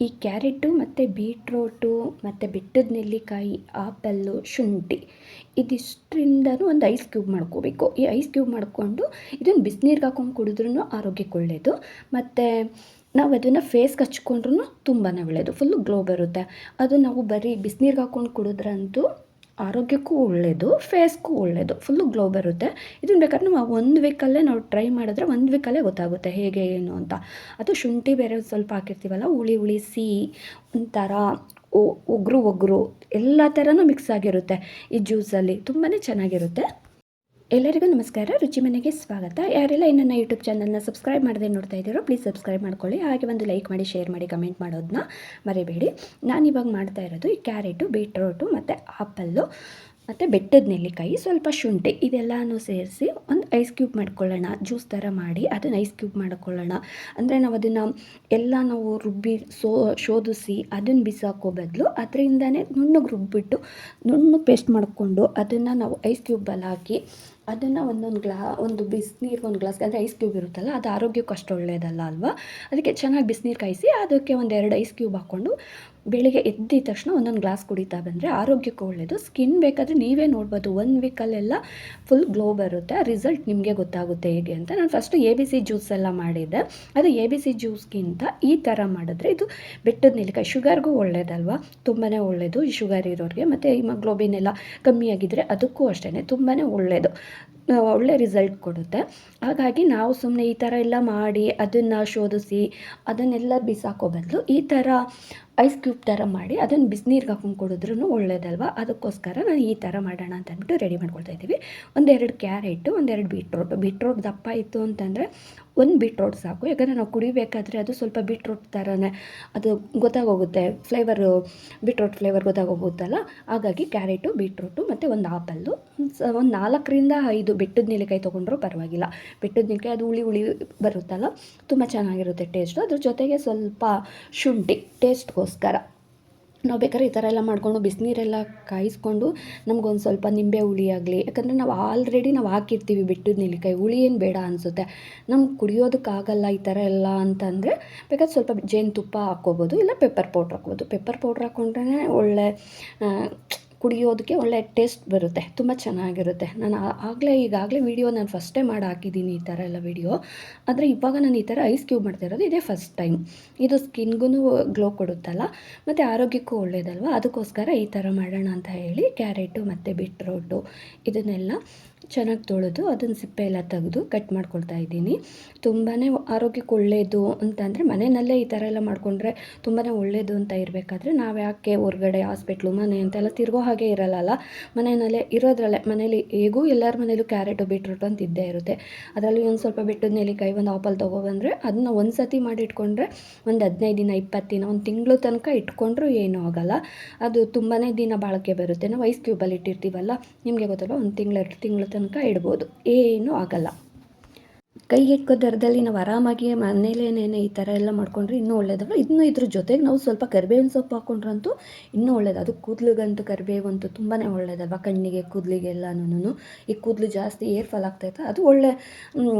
ಈ ಕ್ಯಾರೆಟು ಮತ್ತು ಬೀಟ್ರೋಟು ಮತ್ತು ಬೆಟ್ಟದ ನೆಲ್ಲಿಕಾಯಿ, ಆಪಲ್ಲು, ಶುಂಠಿ ಇದಿಷ್ಟರಿಂದನೂ ಒಂದು ಐಸ್ ಕ್ಯೂಬ್ ಮಾಡ್ಕೋಬೇಕು. ಈ ಐಸ್ ಕ್ಯೂಬ್ ಮಾಡಿಕೊಂಡು ಇದನ್ನು ಬಿಸಿನೀರಿಗೆ ಹಾಕೊಂಡು ಕುಡಿದ್ರೂ ಆರೋಗ್ಯಕ್ಕೆ ಒಳ್ಳೆಯದು. ಮತ್ತು ನಾವು ಅದನ್ನು ಫೇಸ್ಗೆ ಹಚ್ಕೊಂಡ್ರೂ ತುಂಬಾ ಒಳ್ಳೆಯದು, ಫುಲ್ಲು ಗ್ಲೋ ಬರುತ್ತೆ. ಅದು ನಾವು ಬರೀ ಬಿಸಿನೀರಿಗೆ ಹಾಕ್ಕೊಂಡು ಕುಡಿದ್ರಂತೂ ಆರೋಗ್ಯಕ್ಕೂ ಒಳ್ಳೆಯದು, ಫೇಸ್ಗೂ ಒಳ್ಳೆಯದು, ಫುಲ್ಲು ಗ್ಲೋ ಬರುತ್ತೆ. ಇದನ್ನು ಬೇಕಾದ್ರೆ ನಾವು 1 ವೀಕಲ್ಲೇ ನಾವು ಟ್ರೈ ಮಾಡಿದ್ರೆ 1 ವೀಕಲ್ಲೇ ಗೊತ್ತಾಗುತ್ತೆ ಹೇಗೆ ಏನು ಅಂತ. ಅದು ಶುಂಠಿ ಬೇರೆ ಸ್ವಲ್ಪ ಹಾಕಿರ್ತೀವಲ್ಲ, ಹುಳಿ ಸಿಹಿ ಒಂಥರ ಒಗರು ಎಲ್ಲ ಥರನೂ ಮಿಕ್ಸ್ ಆಗಿರುತ್ತೆ ಈ ಜ್ಯೂಸಲ್ಲಿ, ತುಂಬಾ ಚೆನ್ನಾಗಿರುತ್ತೆ. ಎಲ್ಲರಿಗೂ ನಮಸ್ಕಾರ, ರುಚಿ ಮನೆಗೆ ಸ್ವಾಗತ. ಯಾರೆಲ್ಲ ನನ್ನ ಯೂಟ್ಯೂಬ್ ಚಾನಲ್ನ ಸಬ್ಸ್ಕ್ರೈಬ್ ಮಾಡದೆ ನೋಡ್ತಾ ಇದ್ದೀರೋ ಪ್ಲೀಸ್ ಸಬ್ಸ್ಕ್ರೈಬ್ ಮಾಡ್ಕೊಳ್ಳಿ. ಹಾಗೆ ಒಂದು ಲೈಕ್ ಮಾಡಿ, ಶೇರ್ ಮಾಡಿ, ಕಮೆಂಟ್ ಮಾಡೋದನ್ನ ಮರಿಬೇಡಿ. ನಾನಿವಾಗ ಮಾಡ್ತಾ ಇರೋದು ಈ ಕ್ಯಾರೆಟು, ಬೀಟ್ರೋಟು ಮತ್ತು ಆಪಲ್ಲು ಮತ್ತು ಬೆಟ್ಟದ ನೆಲ್ಲಿಕಾಯಿ, ಸ್ವಲ್ಪ ಶುಂಠಿ ಇದೆಲ್ಲನೂ ಸೇರಿಸಿ ಒಂದು ಐಸ್ ಕ್ಯೂಬ್ ಮಾಡ್ಕೊಳ್ಳೋಣ. ಜ್ಯೂಸ್ ಥರ ಮಾಡಿ ಅದನ್ನು ಐಸ್ ಕ್ಯೂಬ್ ಮಾಡ್ಕೊಳ್ಳೋಣ. ಅಂದರೆ ನಾವು ಅದನ್ನು ಎಲ್ಲ ನಾವು ರುಬ್ಬಿ ಶೋಧಿಸಿ ಅದನ್ನು ಬಿಸಾಕೋ ಬದಲು ಅದರಿಂದನೇ ನುಣ್ಣಗೆ ರುಬ್ಬಿಟ್ಟು ನುಣ್ಣಗೆ ಪೇಸ್ಟ್ ಮಾಡಿಕೊಂಡು ಅದನ್ನು ನಾವು ಐಸ್ ಕ್ಯೂಬಲ್ಲಿ ಹಾಕಿ ಅದನ್ನು ಒಂದು ಬಿಸಿನೀರಿಗೆ ಒಂದು ಗ್ಲಾಸ್, ಅಂದರೆ ಐಸ್ ಕ್ಯೂಬ್ ಇರುತ್ತಲ್ಲ ಅದು ಆರೋಗ್ಯಕ್ಕೂ ಅಷ್ಟು ಒಳ್ಳೆಯದಲ್ಲ ಅಲ್ವಾ. ಅದಕ್ಕೆ ಚೆನ್ನಾಗಿ ಬಿಸಿನೀರು ಕಾಯಿಸಿ ಅದಕ್ಕೆ 1-2 ಐಸ್ ಕ್ಯೂಬ್ ಹಾಕ್ಕೊಂಡು ಬೆಳಿಗ್ಗೆ ಎದ್ದಿದ ತಕ್ಷಣ ಒಂದೊಂದು ಗ್ಲಾಸ್ ಕುಡಿತಾ ಬಂದರೆ ಆರೋಗ್ಯಕ್ಕೂ ಒಳ್ಳೆಯದು. ಸ್ಕಿನ್ ಬೇಕಾದರೆ ನೀವೇ ನೋಡ್ಬೋದು, 1 ವೀಕಲ್ಲೆಲ್ಲ ಫುಲ್ ಗ್ಲೋ ಬರುತ್ತೆ. ರಿಸಲ್ಟ್ ನಿಮಗೆ ಗೊತ್ತಾಗುತ್ತೆ ಹೇಗೆ ಅಂತ. ನಾನು ಫಸ್ಟು ABC ಜ್ಯೂಸ್ ಎಲ್ಲ ಮಾಡಿದ್ದೆ. ಅದು ABC ಜ್ಯೂಸ್ಗಿಂತ ಈ ಥರ ಮಾಡಿದ್ರೆ ಇದು ಬೆಟ್ಟದ ನೆಲ್ಲಿಕಾಯಿ ಶುಗರ್ಗೂ ಒಳ್ಳೆಯದಲ್ವ, ತುಂಬಾ ಒಳ್ಳೆಯದು ಈ ಶುಗರ್ ಇರೋರಿಗೆ. ಮತ್ತು ಹಿಮೋಗ್ಲೋಬಿನ್ ಎಲ್ಲ ಕಮ್ಮಿಯಾಗಿದ್ದರೆ ಅದಕ್ಕೂ ಅಷ್ಟೇ ತುಂಬಾ ಒಳ್ಳೆಯದು, ಒಳ್ಳೆ ರಿಸಲ್ಟ್ ಕೊಡುತ್ತೆ. ಹಾಗಾಗಿ ನಾವು ಸುಮ್ಮನೆ ಈ ಥರ ಎಲ್ಲ ಮಾಡಿ ಅದನ್ನು ಶೋಧಿಸಿ ಅದನ್ನೆಲ್ಲ ಬಿಸಾಕೋ ಬದಲು ಈ ಥರ ಐಸ್ ಕ್ಯೂಬ್ ಥರ ಮಾಡಿ ಅದನ್ನು ಬಿಸಿನೀರಿಗೆ ಹಾಕೊಂಡು ಕುಡಿದ್ರೂ ಒಳ್ಳೇದಲ್ವ. ಅದಕ್ಕೋಸ್ಕರ ನಾನು ಈ ಥರ ಮಾಡೋಣ ಅಂತ ಅಂದ್ಬಿಟ್ಟು ರೆಡಿ ಮಾಡ್ಕೊಳ್ತಾ ಇದ್ದೀವಿ. 1-2 ಕ್ಯಾರೆಟು, 1-2 ಬೀಟ್ರೋಟ್ ದಪ್ಪ ಇತ್ತು ಅಂತಂದರೆ 1 ಬೀಟ್ರೋಟ್ ಸಾಕು. ಯಾಕಂದರೆ ನಾವು ಕುಡಿಬೇಕಾದ್ರೆ ಅದು ಸ್ವಲ್ಪ ಬೀಟ್ರೋಟ್ ಥರನೇ ಅದು ಗೊತ್ತಾಗೋಗುತ್ತೆ, ಬೀಟ್ರೋಟ್ ಫ್ಲೇವರ್ ಗೊತ್ತಾಗೋಗುತ್ತಲ್ಲ. ಹಾಗಾಗಿ ಕ್ಯಾರೆಟು, ಬೀಟ್ರೋಟು ಮತ್ತು 1 ಆಪಲ್ಲು, ಒಂದು 4-5 ಬೆಟ್ಟದ ನೆಲ್ಲಿಕಾಯಿ ತೊಗೊಂಡ್ರೂ ಪರವಾಗಿಲ್ಲ. ಬೆಟ್ಟದ ನೆಲ್ಲಿಕಾಯಿ ಅದು ಹುಳಿ ಬರುತ್ತಲ್ಲ, ತುಂಬ ಚೆನ್ನಾಗಿರುತ್ತೆ ಟೇಸ್ಟು. ಅದ್ರ ಜೊತೆಗೆ ಸ್ವಲ್ಪ ಶುಂಠಿ ಟೇಸ್ಟ್ಗೋಸ್ಕರ ನಾವು ಬೇಕಾದ್ರೆ ಈ ಥರ ಎಲ್ಲ ಮಾಡಿಕೊಂಡು ಬಿಸಿನೀರೆಲ್ಲ ಕಾಯಿಸ್ಕೊಂಡು ನಮಗೊಂದು ಸ್ವಲ್ಪ ನಿಂಬೆ ಹುಳಿ ಆಗಲಿ, ಯಾಕಂದರೆ ನಾವು ಆಲ್ರೆಡಿ ನಾವು ಹಾಕಿರ್ತೀವಿ ಬೆಟ್ಟದ ನೆಲ್ಲಿಕಾಯಿ, ಹುಳಿ ಏನು ಬೇಡ ಅನಿಸುತ್ತೆ ನಮ್ಗೆ ಕುಡಿಯೋದಕ್ಕಾಗಲ್ಲ ಈ ಥರ ಎಲ್ಲ ಅಂತಂದರೆ ಬೇಕಾದ್ರೆ ಸ್ವಲ್ಪ ಜೇನುತುಪ್ಪ ಹಾಕ್ಕೋಬೋದು, ಇಲ್ಲ ಪೆಪ್ಪರ್ ಪೌಡ್ರ್ ಹಾಕ್ಬೋದು. ಪೆಪ್ಪರ್ ಪೌಡ್ರ್ ಹಾಕ್ಕೊಂಡ್ರೆ ಒಳ್ಳೆ ಕುಡಿಯೋದಕ್ಕೆ ಒಳ್ಳೆ ಟೇಸ್ಟ್ ಬರುತ್ತೆ, ತುಂಬ ಚೆನ್ನಾಗಿರುತ್ತೆ. ನಾನು ಈಗಾಗಲೇ ವೀಡಿಯೋ ನಾನು ಫಸ್ಟೇ ಮಾಡಿ ಹಾಕಿದ್ದೀನಿ ಈ ಥರ ಎಲ್ಲ ವೀಡಿಯೋ. ಆದರೆ ಇವಾಗ ನಾನು ಈ ಥರ ಐಸ್ ಕ್ಯೂಬ್ ಮಾಡ್ತಾ ಇರೋದು ಇದೇ ಫಸ್ಟ್ ಟೈಮ್. ಇದು ಸ್ಕಿನ್ಗೂ ಗ್ಲೋ ಕೊಡುತ್ತಲ್ಲ ಮತ್ತು ಆರೋಗ್ಯಕ್ಕೂ ಒಳ್ಳೆಯದಲ್ವ, ಅದಕ್ಕೋಸ್ಕರ ಈ ಥರ ಮಾಡೋಣ ಅಂತ ಹೇಳಿ ಕ್ಯಾರೆಟು ಮತ್ತು ಬೀಟ್ರೋಟು ಇದನ್ನೆಲ್ಲ ಚೆನ್ನಾಗಿ ತೊಳೆದು ಅದನ್ನು ಸಿಪ್ಪೆ ಎಲ್ಲ ತೆಗೆದು ಕಟ್ ಮಾಡ್ಕೊಳ್ತಾ ಇದ್ದೀನಿ. ತುಂಬಾ ಆರೋಗ್ಯಕ್ಕೆ ಒಳ್ಳೆಯದು ಅಂತಂದರೆ ಮನೆಯಲ್ಲೇ ಈ ಥರ ಎಲ್ಲ ಮಾಡಿಕೊಂಡ್ರೆ ತುಂಬಾ ಒಳ್ಳೆಯದು ಅಂತ ಇರಬೇಕಾದ್ರೆ ನಾವು ಯಾಕೆ ಹೊರ್ಗಡೆ ಹಾಸ್ಪಿಟ್ಲು ಮನೆ ಅಂತೆಲ್ಲ ತಿರುಗೋ ಹಾಗೆ ಇರಲ್ಲ. ಮನೆಯಲ್ಲೇ ಇರೋದ್ರಲ್ಲೇ ಮನೇಲಿ ಹೇಗೂ ಎಲ್ಲರ ಮನೇಲೂ ಕ್ಯಾರೆಟು ಬೀಟ್ರೋಟು ಅಂತ ಇದ್ದೇ ಇರುತ್ತೆ. ಅದರಲ್ಲಿ ಒಂದು ಸ್ವಲ್ಪ ಬೆಟ್ಟದ ನೆಲ್ಲಿಕಾಯಿ, 1 ಆಪಲ್ ತೊಗೊಬಂದರೆ ಅದನ್ನ ಒಂದು ಸತಿ ಮಾಡಿ ಇಟ್ಕೊಂಡ್ರೆ ಒಂದು 15 ದಿನ, 20 ದಿನ, 1 ತಿಂಗಳು ತನಕ ಇಟ್ಕೊಂಡ್ರೂ ಏನೂ ಆಗೋಲ್ಲ. ಅದು ತುಂಬಾ ದಿನ ಬಾಳಿಕೆ ಬರುತ್ತೆ. ನಾವು ಐಸ್ ಕ್ಯೂಬಲ್ಲಿ ಇಟ್ಟಿರ್ತೀವಲ್ಲ, ನಿಮಗೆ ಗೊತ್ತಲ್ಲ, 1 ತಿಂಗಳು 2 ತಿಂಗಳು ತನಕ ಇಡ್ಬೋದು, ಏನೂ ಆಗಲ್ಲ. ಕೈಗೆ ಎಟ್ಕೋ ದರದಲ್ಲಿ ನಾವು ಆರಾಮಾಗಿ ಮನೇಲೇನೇ ಈ ಥರ ಎಲ್ಲ ಮಾಡ್ಕೊಂಡ್ರೆ ಇನ್ನೂ ಒಳ್ಳೆಯದಲ್ಲ. ಇದ್ರ ಜೊತೆಗೆ ನಾವು ಸ್ವಲ್ಪ ಕರಿಬೇವಿನ ಸೊಪ್ಪು ಹಾಕ್ಕೊಂಡ್ರಂತೂ ಇನ್ನೂ ಒಳ್ಳೆಯದು. ಅದು ಕೂದಲಿಗಂತೂ ಕರಿಬೇವಂತೂ ತುಂಬಾ ಒಳ್ಳೆಯದಲ್ವ, ಕಣ್ಣಿಗೆ ಕೂದಲಿಗೆಲ್ಲನೂ. ಈ ಕೂದಲು ಜಾಸ್ತಿ ಏರ್ ಫಾಲ್ ಆಗ್ತಾಯಿತ್ತು, ಅದು ಒಳ್ಳೆ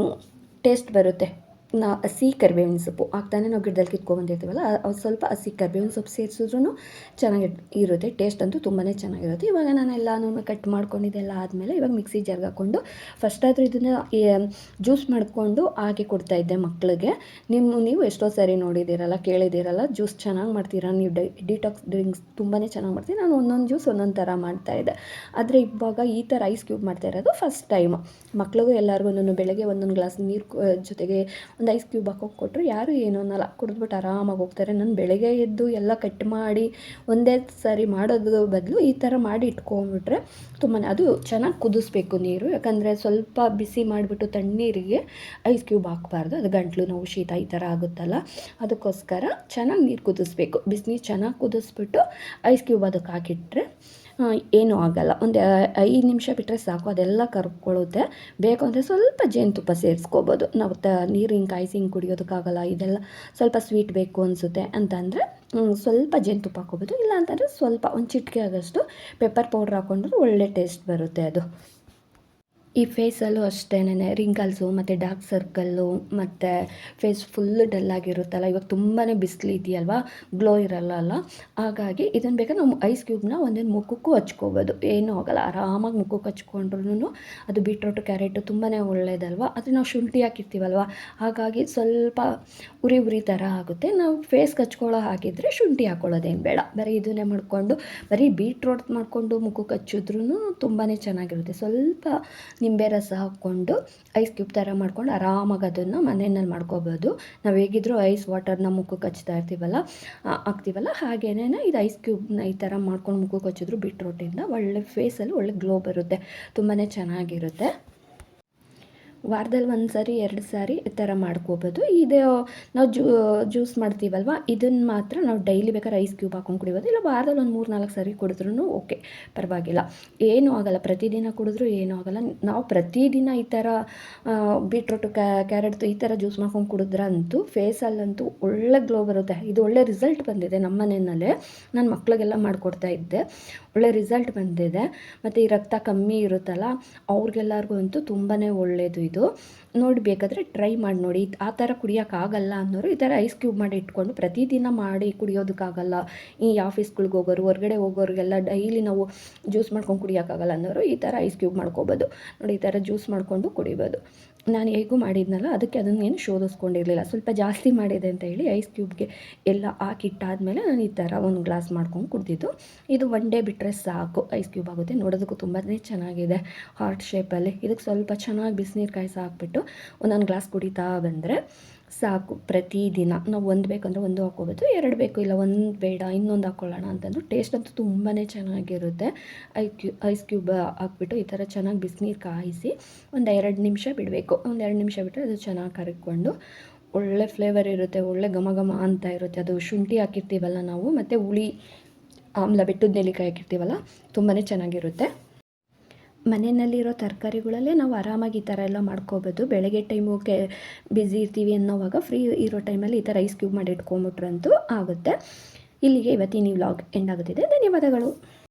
ಟೇಸ್ಟ್ ಬರುತ್ತೆ. ಹಸಿ ಕರಿಬೇವಿನ ಸೊಪ್ಪು ಆಗ್ತಾನೆ ನಾವು ಗಿಡದಲ್ಲಿ ಕಿತ್ಕೊಂಡ್ಬಂದಿರ್ತೀವಲ್ಲ, ಅದು ಸ್ವಲ್ಪ ಹಸಿ ಕರಿಬೇವಿನ ಸೊಪ್ಪು ಸೇರಿಸಿದ್ರೂ ಚೆನ್ನಾಗಿ ಇರುತ್ತೆ, ಟೇಸ್ಟ್ ಅಂತೂ ತುಂಬಾ ಚೆನ್ನಾಗಿರುತ್ತೆ. ಇವಾಗ ನಾನು ಎಲ್ಲನೂ ಕಟ್ ಮಾಡ್ಕೊಂಡಿದ್ದೆಲ್ಲ ಆದಮೇಲೆ ಇವಾಗ ಮಿಕ್ಸಿ ಜಾರ್ಗೆ ಹಾಕ್ಕೊಂಡು ಫಸ್ಟಾದರೂ ಇದನ್ನು ಜ್ಯೂಸ್ ಮಾಡಿಕೊಂಡು ಹಾಕಿ ಕೊಡ್ತಾಯಿದ್ದೆ ಮಕ್ಕಳಿಗೆ. ನೀವು ಎಷ್ಟೋ ಸರಿ ನೋಡಿದ್ದೀರಲ್ಲ, ಕೇಳಿದ್ದೀರಲ್ಲ, ಜ್ಯೂಸ್ ಚೆನ್ನಾಗಿ ಮಾಡ್ತೀರಾ ನೀವು, ಡಿಟಾಕ್ಸ್ ಡ್ರಿಂಕ್ಸ್ ತುಂಬಾ ಚೆನ್ನಾಗಿ ಮಾಡ್ತೀನಿ. ನಾನು ಒಂದೊಂದು ಜ್ಯೂಸ್ ಒಂದೊಂದು ಥರ ಮಾಡ್ತಾಯಿದ್ದೆ. ಆದರೆ ಇವಾಗ ಈ ಥರ ಐಸ್ ಕ್ಯೂಬ್ ಮಾಡ್ತಾ ಇರೋದು ಫಸ್ಟ್ ಟೈಮ್. ಮಕ್ಳಿಗೂ ಎಲ್ಲರಿಗೂ ಬೆಳಗ್ಗೆ 1 ಗ್ಲಾಸ್ ನೀರು ಜೊತೆಗೆ ಒಂದು ಐಸ್ ಕ್ಯೂಬ್ ಹಾಕೋಕೆ ಕೊಟ್ಟರೆ ಯಾರು ಏನೋ ಅನ್ನಲ್ಲ, ಕುಡಿದ್ಬಿಟ್ಟು ಆರಾಮಾಗಿ ಹೋಗ್ತಾರೆ. ನಾನು ಬೆಳಗ್ಗೆ ಎದ್ದು ಎಲ್ಲ ಕಟ್ ಮಾಡಿ ಒಂದೇ ಸಾರಿ ಮಾಡೋದ್ರ ಬದಲು ಈ ಥರ ಮಾಡಿ ಇಟ್ಕೊಂಡ್ಬಿಟ್ರೆ ತುಂಬಾ, ಅದು ಚೆನ್ನಾಗಿ ಕುದಿಸ್ಬೇಕು ನೀರು. ಯಾಕಂದರೆ ಸ್ವಲ್ಪ ಬಿಸಿ ಮಾಡಿಬಿಟ್ಟು ತಣ್ಣೀರಿಗೆ ಐಸ್ ಕ್ಯೂಬ್ ಹಾಕಬಾರ್ದು, ಅದು ಗಂಟ್ಲು ನೋವು, ಶೀತ ಈ ಥರ ಆಗುತ್ತಲ್ಲ, ಅದಕ್ಕೋಸ್ಕರ ಚೆನ್ನಾಗಿ ನೀರು ಕುದಿಸ್ಬೇಕು. ಬಿಸಿನೀರು ಚೆನ್ನಾಗಿ ಕುದಿಸ್ಬಿಟ್ಟು ಐಸ್ ಕ್ಯೂಬ್ ಅದಕ್ಕೆ ಹಾಕಿಟ್ರೆ ಏನೂ ಆಗೋಲ್ಲ. ಒಂದು 5 ನಿಮಿಷ ಬಿಟ್ಟರೆ ಸಾಕು, ಅದೆಲ್ಲ ಕರ್ಕೊಳ್ಳುತ್ತೆ. ಬೇಕು ಅಂದರೆ ಸ್ವಲ್ಪ ಜೇನುತುಪ್ಪ ಸೇರಿಸ್ಕೋಬೋದು. ನಾವು ನೀರು ಹಿಂಗೆ ಕಾಯಿಸಿ ಹಿಂಗೆ ಕುಡಿಯೋದಕ್ಕಾಗಲ್ಲ, ಇದೆಲ್ಲ ಸ್ವಲ್ಪ ಸ್ವೀಟ್ ಬೇಕು ಅನಿಸುತ್ತೆ ಅಂತಂದರೆ ಸ್ವಲ್ಪ ಜೇನುತುಪ್ಪ ಹಾಕ್ಕೋಬೋದು. ಇಲ್ಲ ಅಂತಂದರೆ ಸ್ವಲ್ಪ ಒಂದು ಚಿಟಿಕೆ ಆಗೋಷ್ಟು ಪೆಪ್ಪರ್ ಪೌಡ್ರ್ ಹಾಕ್ಕೊಂಡ್ರೆ ಒಳ್ಳೆ ಟೇಸ್ಟ್ ಬರುತ್ತೆ ಅದು. ಈ ಫೇಸಲ್ಲೂ ಅಷ್ಟೇನೆ ರಿಂಕಲ್ಸು ಮತ್ತು ಡಾರ್ಕ್ ಸರ್ಕಲ್ಲು ಮತ್ತು ಫೇಸ್ ಫುಲ್ಲು ಡಲ್ಲಾಗಿರುತ್ತಲ್ಲ, ಇವಾಗ ತುಂಬಾ ಬಿಸಿಲು ಇದೆಯಲ್ವಾ, ಗ್ಲೋ ಇರಲ್ಲ. ಹಾಗಾಗಿ ಇದನ್ನು ಬೇಕಾದ್ರೆ ನಾವು ಐಸ್ ಕ್ಯೂಬ್ನ ಒಂದೊಂದು ಮುಖಕ್ಕೂ ಹಚ್ಕೋಬೋದು, ಏನೂ ಆಗೋಲ್ಲ. ಆರಾಮಾಗಿ ಮುಖಕ್ಕೆ ಹಚ್ಕೊಂಡ್ರೂ ಅದು ಬೀಟ್ರೋಟು ಕ್ಯಾರೆಟು ತುಂಬಾ ಒಳ್ಳೆಯದಲ್ವ. ಆದರೆ ನಾವು ಶುಂಠಿ ಹಾಕಿರ್ತೀವಲ್ವ, ಹಾಗಾಗಿ ಸ್ವಲ್ಪ ಉರಿ ಥರ ಆಗುತ್ತೆ. ನಾವು ಫೇಸ್ಗೆ ಹಚ್ಕೊಳ್ಳೋ ಹಾಗಿದ್ರೆ ಶುಂಠಿ ಹಾಕ್ಕೊಳ್ಳೋದೇನು ಬೇಡ, ಬರೀ ಇದನ್ನೇ ಮಾಡಿಕೊಂಡು ಬರೀ ಬೀಟ್ರೋಟ್ ಮಾಡಿಕೊಂಡು ಮುಖಕ್ಕೆ ಹಚ್ಚಿದ್ರೂ ತುಂಬಾ ಚೆನ್ನಾಗಿರುತ್ತೆ. ಸ್ವಲ್ಪ ನಿಂಬೆ ರಸ ಹಾಕ್ಕೊಂಡು ಐಸ್ ಕ್ಯೂಬ್ ಥರ ಮಾಡ್ಕೊಂಡು ಆರಾಮಾಗಿ ಅದನ್ನು ಮನೆಯಲ್ಲಿ ಮಾಡ್ಕೋಬೋದು. ನಾವು ಹೇಗಿದ್ರೂ ಐಸ್ ವಾಟರ್ನ ಮುಖಕ್ಕೆ ಹಚ್ತಾ ಹಾಕ್ತೀವಲ್ಲ, ಹಾಗೇನೇ ಇದು ಐಸ್ ಕ್ಯೂಬ್ನ ಈ ಥರ ಮಾಡ್ಕೊಂಡು ಮುಖಕ್ಕೆ ಹಚ್ಚಿದ್ರು ಬೀಟ್ರೋಟಿಂದ ಒಳ್ಳೆ ಫೇಸಲ್ಲಿ ಒಳ್ಳೆ ಗ್ಲೋ ಬರುತ್ತೆ, ತುಂಬಾ ಚೆನ್ನಾಗಿರುತ್ತೆ. ವಾರದಲ್ಲಿ 1 ಸಾರಿ 2 ಸಾರಿ ಈ ಥರ ಮಾಡ್ಕೋಬೋದು. ಇದು ನಾವು ಜ್ಯೂಸ್ ಮಾಡ್ತೀವಲ್ವ, ಇದನ್ನು ಮಾತ್ರ ನಾವು ಡೈಲಿ ಬೇಕಾದ್ರೆ ಐಸ್ ಕ್ಯೂಬ್ ಹಾಕೊಂಡು ಕುಡಿಬೋದು, ಇಲ್ಲ ವಾರದಲ್ಲಿ ಒಂದು 3-4 ಸಾರಿ ಕುಡಿದ್ರೂ ಓಕೆ, ಪರವಾಗಿಲ್ಲ, ಏನೂ ಆಗೋಲ್ಲ. ಪ್ರತಿದಿನ ಕುಡಿದ್ರೂ ಏನೂ ಆಗೋಲ್ಲ. ನಾವು ಪ್ರತಿದಿನ ಈ ಥರ ಬೀಟ್ರೋಟು ಕ್ಯಾರೆಟ್ದು ಈ ಥರ ಜ್ಯೂಸ್ ಮಾಡ್ಕೊಂಡು ಕುಡಿದ್ರಂತೂ ಫೇಸಲ್ಲಂತೂ ಒಳ್ಳೆ ಗ್ಲೋ ಬರುತ್ತೆ. ಇದು ಒಳ್ಳೆ ರಿಸಲ್ಟ್ ಬಂದಿದೆ ನಮ್ಮ ಮನೆಯಲ್ಲೇ, ನನ್ನ ಮಕ್ಳಿಗೆಲ್ಲ ಮಾಡಿಕೊಡ್ತಾ ಇದ್ದೆ, ಒಳ್ಳೆ ರಿಸಲ್ಟ್ ಬಂದಿದೆ. ಮತ್ತು ಈ ರಕ್ತ ಕಮ್ಮಿ ಇರುತ್ತಲ್ಲ ಅವ್ರಿಗೆಲ್ಲರಿಗೂ ಅಂತೂ ತುಂಬಾ ಒಳ್ಳೆಯದು. ಇದು ನೋಡಿ, ಬೇಕಾದರೆ ಟ್ರೈ ಮಾಡಿ ನೋಡಿ. ಆ ಥರ ಕುಡಿಯೋಕ್ಕಾಗಲ್ಲ ಅನ್ನೋರು ಈ ಥರ ಐಸ್ ಕ್ಯೂಬ್ ಮಾಡಿ ಇಟ್ಕೊಂಡು ಪ್ರತಿದಿನ ಮಾಡಿ ಕುಡಿಯೋದಕ್ಕಾಗಲ್ಲ, ಈ ಆಫೀಸ್ಗಳಿಗೆ ಹೋಗೋರು ಹೊರಗಡೆ ಹೋಗೋರಿಗೆಲ್ಲ ಡೈಲಿ ನಾವು ಜ್ಯೂಸ್ ಮಾಡ್ಕೊಂಡು ಕುಡಿಯೋಕ್ಕಾಗಲ್ಲ ಅನ್ನೋರು ಈ ಥರ ಐಸ್ ಕ್ಯೂಬ್ ಮಾಡ್ಕೋಬೋದು. ನೋಡಿ, ಈ ಥರ ಜ್ಯೂಸ್ ಮಾಡಿಕೊಂಡು ಕುಡಿಬೋದು. ನಾನು ಹೇಗೂ ಮಾಡಿದ್ನಲ್ಲ, ಅದಕ್ಕೆ ಅದನ್ನೇನು ಶೋಧಿಸ್ಕೊಂಡಿರಲಿಲ್ಲ, ಸ್ವಲ್ಪ ಜಾಸ್ತಿ ಮಾಡಿದೆ ಅಂತ ಹೇಳಿ ಐಸ್ ಕ್ಯೂಬ್ಗೆ ಎಲ್ಲ ಹಾಕಿಟ್ಟಾದಮೇಲೆ ನಾನು ಈ ಥರ ಒಂದು ಗ್ಲಾಸ್ ಮಾಡ್ಕೊಂಡು ಕುಡ್ದಿದ್ದು. ಇದು 1 ಡೇ ಬಿಟ್ಟರೆ ಸಾಕು, ಐಸ್ ಕ್ಯೂಬ್ ಆಗುತ್ತೆ. ನೋಡೋದಕ್ಕೂ ತುಂಬಾ ಚೆನ್ನಾಗಿದೆ, ಹಾರ್ಟ್ ಶೇಪಲ್ಲಿ. ಇದಕ್ಕೆ ಸ್ವಲ್ಪ ಚೆನ್ನಾಗಿ ಬಿಸಿನೀರು ಕಾಯಿಸಿ ಹಾಕ್ಬಿಟ್ಟು ಒಂದೊಂದು ಗ್ಲಾಸ್ ಕುಡಿತಾ ಬಂದರೆ ಸಾಕು. ಪ್ರತಿದಿನ ನಾವು 1 ಬೇಕಂದ್ರೆ 1 ಹಾಕ್ಕೋಬೋದು, 2 ಬೇಕು ಇಲ್ಲ 1 ಬೇಡ ಇನ್ನೊಂದು ಹಾಕ್ಕೊಳ್ಳೋಣ ಅಂತಂದು. ಟೇಸ್ಟ್ ಅಂತೂ ತುಂಬಾ ಚೆನ್ನಾಗಿರುತ್ತೆ. ಐಸ್ ಕ್ಯೂಬ್ ಹಾಕ್ಬಿಟ್ಟು ಈ ಥರ ಚೆನ್ನಾಗಿ ಬಿಸಿನೀರು ಕಾಯಿಸಿ ಒಂದು 2 ನಿಮಿಷ ಬಿಡಬೇಕು. ಒಂದು 2 ನಿಮಿಷ ಬಿಟ್ಟರೆ ಅದು ಚೆನ್ನಾಗಿ ಕರಗಿಕೊಂಡು ಒಳ್ಳೆ ಫ್ಲೇವರ್ ಇರುತ್ತೆ, ಒಳ್ಳೆ ಘಮ ಘಮ ಅಂತ ಇರುತ್ತೆ. ಅದು ಶುಂಠಿ ಹಾಕಿರ್ತೀವಲ್ಲ ನಾವು, ಮತ್ತು ಹುಳಿ ಆಮ್ಲ ಬೆಟ್ಟದ ನೆಲ್ಲಿಕಾಯಿ ಹಾಕಿರ್ತೀವಲ್ಲ, ತುಂಬಾ ಚೆನ್ನಾಗಿರುತ್ತೆ. ಮನೆಯಲ್ಲಿರೋ ತರಕಾರಿಗಳಲ್ಲೇ ನಾವು ಆರಾಮಾಗಿ ಈ ಥರ ಎಲ್ಲ ಮಾಡ್ಕೋಬೋದು. ಬೆಳಗ್ಗೆ ಟೈಮು ಬ್ಯುಸಿ ಇರ್ತೀವಿ ಅನ್ನೋವಾಗ ಫ್ರೀ ಇರೋ ಟೈಮಲ್ಲಿ ಈ ಥರ ಐಸ್ ಕ್ಯೂಬ್ ಮಾಡಿ ಇಟ್ಕೊಂಬಿಟ್ರಂತೂ ಆಗುತ್ತೆ. ಇಲ್ಲಿಗೆ ಇವತ್ತಿನ ವ್ಲಾಗ್ ಎಂಡ್ ಆಗುತ್ತಿದೆ. ಧನ್ಯವಾದಗಳು.